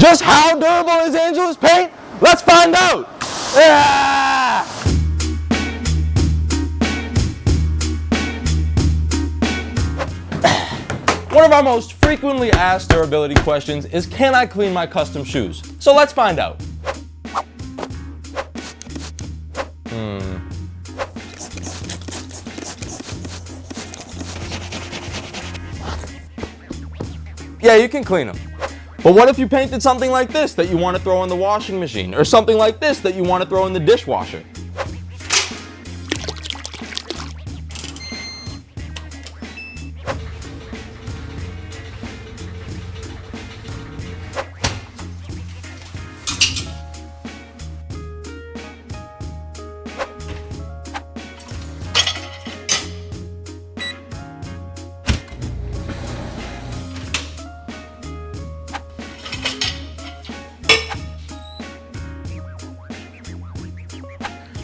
Just how durable is Angelus paint? Let's find out. Ah! One of our most frequently asked durability questions is, can I clean my custom shoes? So let's find out. Yeah, you can clean them. But what if you painted something like this that you want to throw in the washing machine, or something like this that you want to throw in the dishwasher?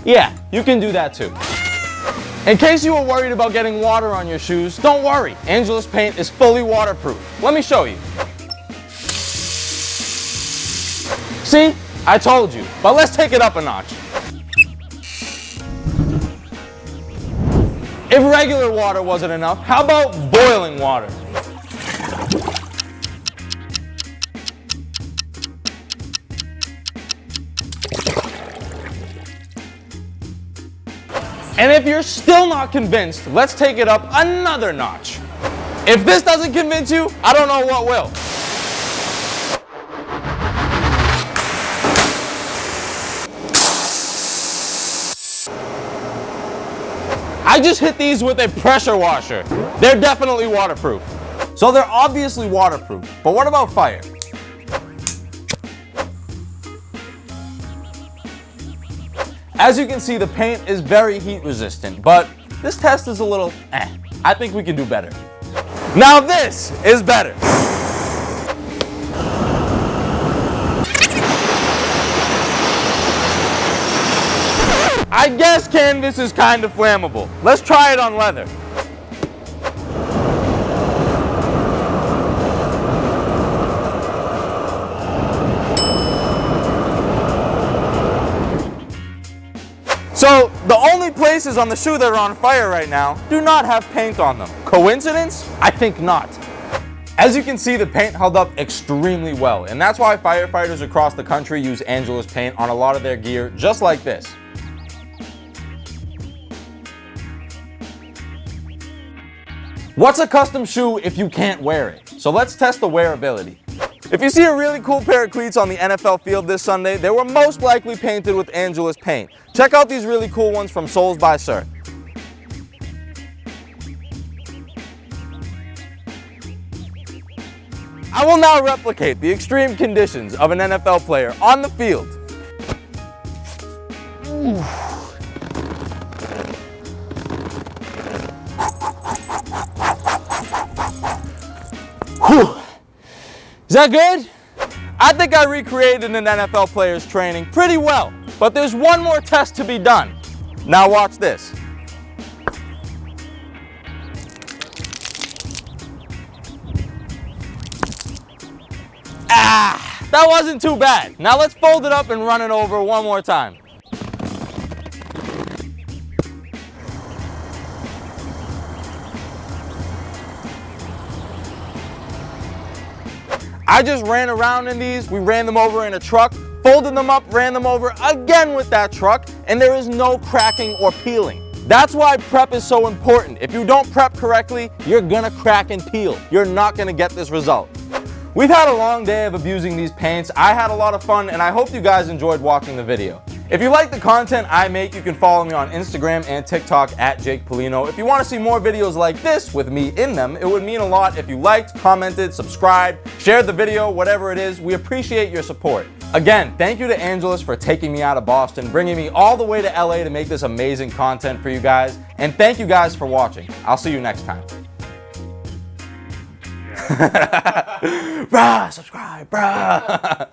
Yeah, you can do that too. In case you were worried about getting water on your shoes, don't worry. Angelus paint is fully waterproof. Let me show you. See? I told you. But let's take it up a notch. If regular water wasn't enough, how about boiling water? And if you're still not convinced, let's take it up another notch. If this doesn't convince you, I don't know what will. I just hit these with a pressure washer. They're definitely waterproof. So they're obviously waterproof, but what about fire? As you can see, the paint is very heat resistant, but this test is a little I think we can do better. Now this is better. I guess canvas is kind of flammable. Let's try it on leather. So, the only places on the shoe that are on fire right now do not have paint on them. Coincidence? I think not. As you can see, the paint held up extremely well, and that's why firefighters across the country use Angelus paint on a lot of their gear, just like this. What's a custom shoe if you can't wear it? So let's test the wearability. If you see a really cool pair of cleats on the NFL field this Sunday, they were most likely painted with Angelus paint. Check out these really cool ones from Soles by Sir. I will now replicate the extreme conditions of an NFL player on the field. Is that good? I think I recreated an NFL player's training pretty well, but there's one more test to be done. Now watch this. That wasn't too bad. Now let's fold it up and run it over one more time. I just ran around in these, we ran them over in a truck, folded them up, ran them over again with that truck, and there is no cracking or peeling. That's why prep is so important. If you don't prep correctly, you're gonna crack and peel. You're not gonna get this result. We've had a long day of abusing these paints. I had a lot of fun, and I hope you guys enjoyed watching the video. If you like the content I make, you can follow me on Instagram and TikTok at Jake Polino. If you want to see more videos like this with me in them, it would mean a lot if you liked, commented, subscribed, shared the video, whatever it is. We appreciate your support. Again, thank you to Angelus for taking me out of Boston, bringing me all the way to LA to make this amazing content for you guys. And thank you guys for watching. I'll see you next time. Bruh, subscribe, bruh.